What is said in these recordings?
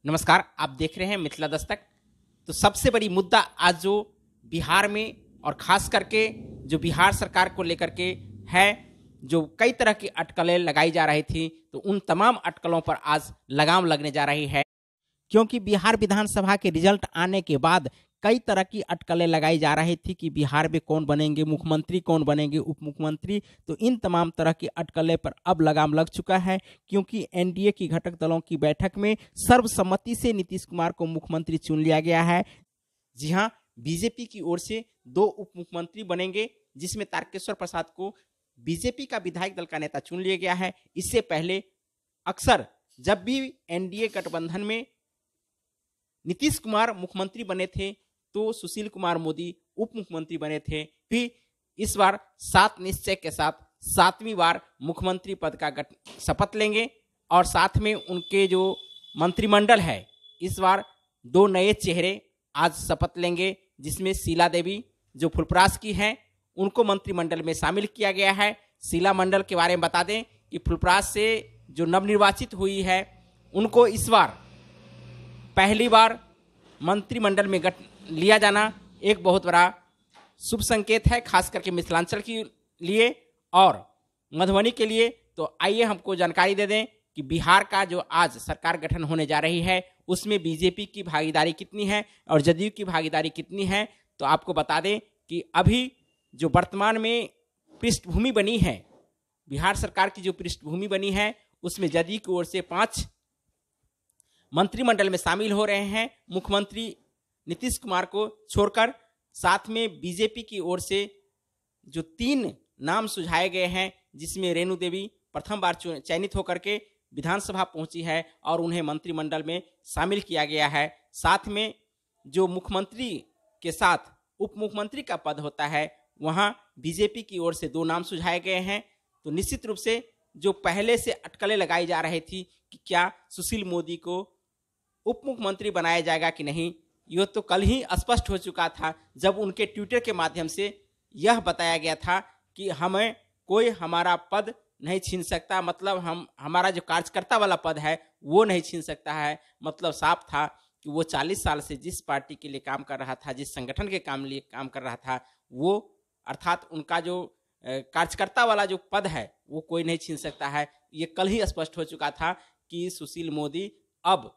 नमस्कार, आप देख रहे हैं मिथिला दस्तक। तो सबसे बड़ी मुद्दा आज जो बिहार में और खास करके जो बिहार सरकार को लेकर के है, जो कई तरह की अटकलें लगाई जा रही थी, तो उन तमाम अटकलों पर आज लगाम लगने जा रही है। क्योंकि बिहार विधानसभा के रिजल्ट आने के बाद कई तरह की अटकलें लगाई जा रही थी कि बिहार में कौन बनेंगे मुख्यमंत्री, कौन बनेंगे उप मुख्यमंत्री। तो इन तमाम तरह की अटकलें पर अब लगाम लग चुका है, क्योंकि एनडीए की घटक दलों की बैठक में सर्वसम्मति से नीतीश कुमार को मुख्यमंत्री चुन लिया गया है। जी हाँ, बीजेपी की ओर से 2 उप मुख्यमंत्री बनेंगे, जिसमें तारकेश्वर प्रसाद को बीजेपी का विधायक दल का नेता चुन लिया गया है। इससे पहले अक्सर जब भी एनडीए गठबंधन में नीतीश कुमार मुख्यमंत्री बने थे तो सुशील कुमार मोदी उप मुख्यमंत्री बने थे। फिर इस बार 7 निश्चय के साथ 7वीं बार मुख्यमंत्री पद का शपथ लेंगे और साथ में उनके जो मंत्रिमंडल है, इस बार 2 नए चेहरे आज शपथ लेंगे, जिसमें शीला देवी जो फुलपरास की हैं उनको मंत्रिमंडल में शामिल किया गया है। शीला मंडल के बारे में बता दें कि फुलपरास से जो नवनिर्वाचित हुई है उनको इस बार पहली बार मंत्रिमंडल में लिया जाना एक बहुत बड़ा शुभ संकेत है, खास करके मिथिलांचल के लिए और मधुबनी के लिए। तो आइए हमको जानकारी दे दें कि बिहार का जो आज सरकार गठन होने जा रही है उसमें बीजेपी की भागीदारी कितनी है और जदयू की भागीदारी कितनी है। तो आपको बता दें कि अभी जो वर्तमान में पृष्ठभूमि बनी है, बिहार सरकार की जो पृष्ठभूमि बनी है, उसमें जदयू की ओर से 5 मंत्रिमंडल में शामिल हो रहे हैं मुख्यमंत्री नीतीश कुमार को छोड़कर। साथ में बीजेपी की ओर से जो 3 नाम सुझाए गए हैं, जिसमें रेणु देवी प्रथम बार चयनित होकर के विधानसभा पहुंची है और उन्हें मंत्रिमंडल में शामिल किया गया है। साथ में जो मुख्यमंत्री के साथ उप मुख्यमंत्री का पद होता है, वहां बीजेपी की ओर से 2 नाम सुझाए गए हैं। तो निश्चित रूप से जो पहले से अटकलें लगाई जा रही थी कि क्या सुशील मोदी को उप मुख्यमंत्री बनाया जाएगा कि नहीं, यह तो कल ही स्पष्ट हो चुका था, जब उनके ट्विटर के माध्यम से यह बताया गया था कि हमें कोई हमारा पद नहीं छीन सकता, मतलब हमारा जो कार्यकर्ता वाला पद है वो नहीं छीन सकता है। मतलब साफ था कि वो 40 साल से जिस पार्टी के लिए काम कर रहा था, जिस संगठन के लिए काम कर रहा था, वो अर्थात उनका जो कार्यकर्ता वाला जो पद है वो कोई नहीं छीन सकता है। ये कल ही स्पष्ट हो चुका था कि सुशील मोदी अब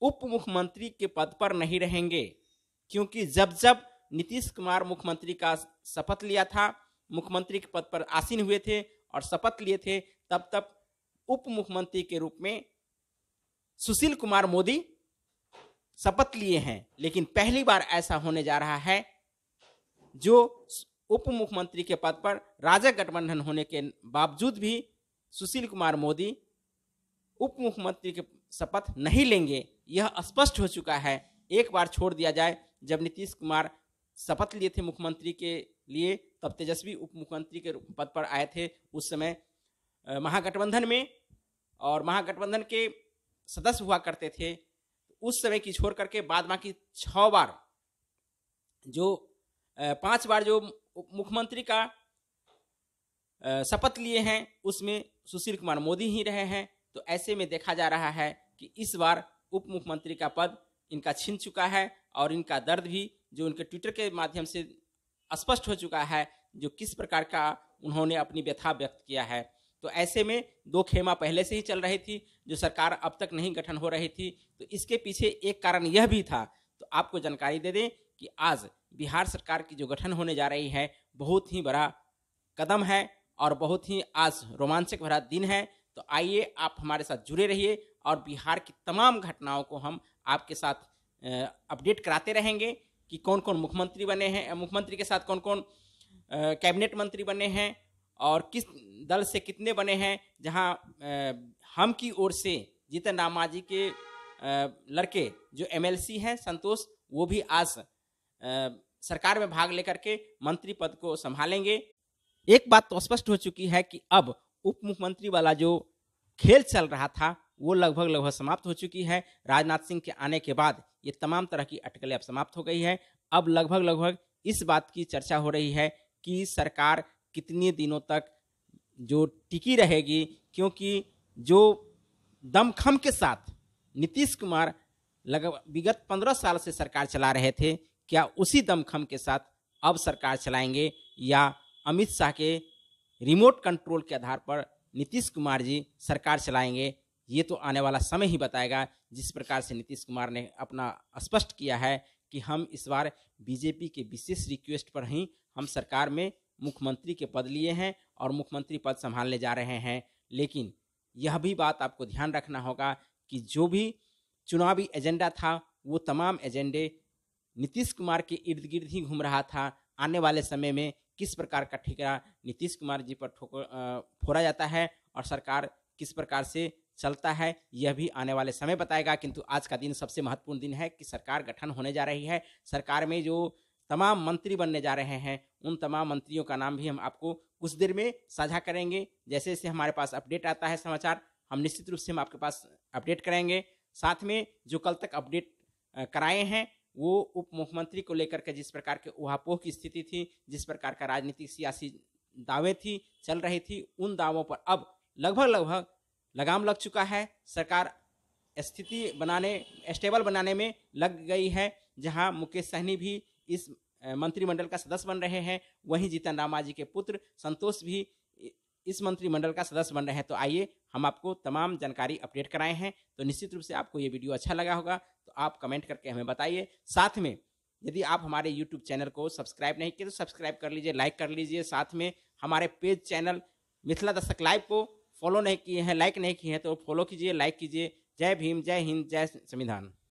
उप मुख्यमंत्री के पद पर नहीं रहेंगे, क्योंकि जब जब नीतीश कुमार मुख्यमंत्री का शपथ लिया था, मुख्यमंत्री के पद पर आसीन हुए थे और शपथ लिए थे, तब तब उप मुख्यमंत्री के रूप में सुशील कुमार मोदी शपथ लिए हैं। लेकिन पहली बार ऐसा होने जा रहा है, जो उप मुख्यमंत्री के पद पर राजग गठबंधन होने के बावजूद भी सुशील कुमार मोदी उप मुख्यमंत्री के शपथ नहीं लेंगे। यह स्पष्ट हो चुका है। एक बार छोड़ दिया जाए, जब नीतीश कुमार शपथ लिए थे मुख्यमंत्री के लिए, तब तेजस्वी उप मुख्यमंत्री के पद पर आए थे। उस समय महागठबंधन में और महागठबंधन के सदस्य हुआ करते थे। उस समय की छोड़ करके बाद बाकी 6 बार जो 5 बार जो मुख्यमंत्री का शपथ लिए हैं, उसमें सुशील कुमार मोदी ही रहे हैं। तो ऐसे में देखा जा रहा है कि इस बार उप मुख्यमंत्री का पद इनका छीन चुका है और इनका दर्द भी जो उनके ट्विटर के माध्यम से स्पष्ट हो चुका है, जो किस प्रकार का उन्होंने अपनी व्यथा व्यक्त किया है। तो ऐसे में 2 खेमा पहले से ही चल रही थी, जो सरकार अब तक नहीं गठन हो रही थी। तो इसके पीछे एक कारण यह भी था। तो आपको जानकारी दे दें कि आज बिहार सरकार की जो गठन होने जा रही है, बहुत ही बड़ा कदम है और बहुत ही आज रोमांचक भरा दिन है। तो आइए आप हमारे साथ जुड़े रहिए और बिहार की तमाम घटनाओं को हम आपके साथ अपडेट कराते रहेंगे कि कौन कौन मुख्यमंत्री बने हैं, मुख्यमंत्री के साथ कौन कौन कैबिनेट मंत्री बने हैं और किस दल से कितने बने हैं। जहां हम की ओर से जीतन राम मांझी के लड़के जो एमएलसी हैं संतोष, वो भी आज सरकार में भाग लेकर के मंत्री पद को संभालेंगे। एक बात तो स्पष्ट हो चुकी है कि अब उप मुख्यमंत्री वाला जो खेल चल रहा था वो लगभग समाप्त हो चुकी है। राजनाथ सिंह के आने के बाद ये तमाम तरह की अटकलें अब समाप्त हो गई है। अब लगभग इस बात की चर्चा हो रही है कि सरकार कितने दिनों तक जो टिकी रहेगी, क्योंकि जो दमखम के साथ नीतीश कुमार लगभग विगत 15 साल से सरकार चला रहे थे, क्या उसी दमखम के साथ अब सरकार चलाएंगे या अमित शाह के रिमोट कंट्रोल के आधार पर नीतीश कुमार जी सरकार चलाएंगे? ये तो आने वाला समय ही बताएगा। जिस प्रकार से नीतीश कुमार ने अपना स्पष्ट किया है कि हम इस बार बीजेपी के विशेष रिक्वेस्ट पर ही हम सरकार में मुख्यमंत्री के पद लिए हैं और मुख्यमंत्री पद संभालने जा रहे हैं। लेकिन यह भी बात आपको ध्यान रखना होगा कि जो भी चुनावी एजेंडा था वो तमाम एजेंडे नीतीश कुमार के इर्द गिर्द ही घूम रहा था। आने वाले समय में किस प्रकार का ठिकाना नीतीश कुमार जी पर फोड़ा जाता है और सरकार किस प्रकार से चलता है, यह भी आने वाले समय बताएगा। किंतु आज का दिन सबसे महत्वपूर्ण दिन है कि सरकार गठन होने जा रही है। सरकार में जो तमाम मंत्री बनने जा रहे हैं उन तमाम मंत्रियों का नाम भी हम आपको कुछ देर में साझा करेंगे। जैसे जैसे हमारे पास अपडेट आता है समाचार, हम निश्चित रूप से हम आपके पास अपडेट कराएंगे। साथ में जो कल तक अपडेट कराए हैं वो उप मुख्यमंत्री को लेकर के जिस प्रकार के उहापोह की स्थिति थी, जिस प्रकार का राजनीतिक सियासी दावे थी चल रही थी, उन दावों पर अब लगभग लगाम लग चुका है। सरकार स्थिति स्टेबल बनाने में लग गई है। जहां मुकेश सहनी भी इस मंत्रिमंडल का सदस्य बन रहे हैं, वहीं जीतन राम मांझी के पुत्र संतोष भी इस मंत्रिमंडल का सदस्य बन रहे हैं। तो आइए हम आपको तमाम जानकारी अपडेट कराए हैं। तो निश्चित रूप से आपको ये वीडियो अच्छा लगा होगा तो आप कमेंट करके हमें बताइए। साथ में यदि आप हमारे YouTube चैनल को सब्सक्राइब नहीं किए तो सब्सक्राइब कर लीजिए, लाइक कर लीजिए। साथ में हमारे page channel Mithila Dastak live को फॉलो नहीं किए हैं, लाइक नहीं किए हैं तो फॉलो कीजिए, लाइक कीजिए। जय भीम, जय हिंद, जय संविधान।